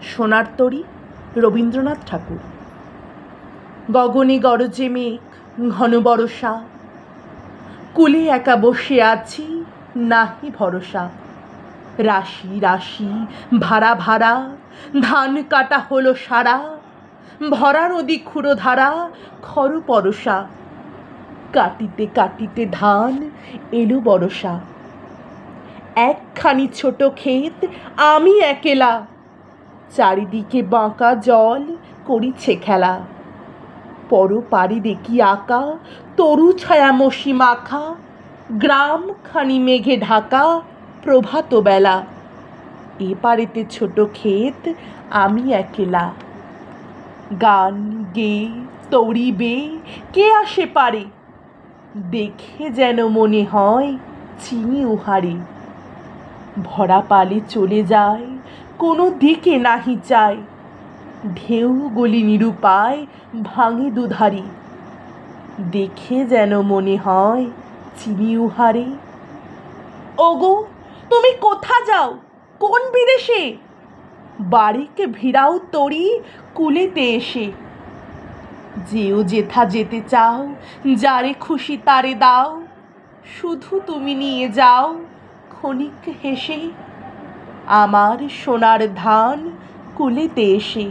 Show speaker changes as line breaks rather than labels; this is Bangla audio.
সোনার তরী, রবীন্দ্রনাথ ঠাকুর। গগনে গরজে মেঘ, ঘন বরষা, কুলে একা বসে আছি, নাহি ভরসা। রাশি রাশি, ভাড়া ভাড়া, ধান কাটা হলো সারা, ভরা নদী ক্ষুরধারা, খর পরশা। কাটিতে কাটিতে ধান এলো বরষা। একখানি ছোট ক্ষেত, আমি একেলা, চারিদিকে বাঁকা জল করিছে খেলা। পর পারে দেখি আঁকা, তরু ছায়া মসি মাখা, গ্রাম খানি মেঘে ঢাকা, প্রভাত বেলা। এ পারেতে ছোট ক্ষেত, আমি একেলা। গান গেয়ে তরি বেয়ে কে আসে পারে, দেখে যেন মনে হয় চিনি উহারে। ভরা পালে চলে যায়, কোনো দিকে নাহি চায়, ঢেউ গলি নিরুপায় ভাঙে দুধারি। দেখে যেন মনে হয় চিনি উহারে। ওগো, তুমি কোথা যাও, কোন বিদেশে? বাড়িকে ভিড়াও তরি কুলেতে এসে। যেও যেথা যেতে চাও, যারে খুশি তারে দাও, শুধু তুমি নিয়ে যাও ক্ষণিক হেসে, আমার সোনার ধান কুলেতে এসে।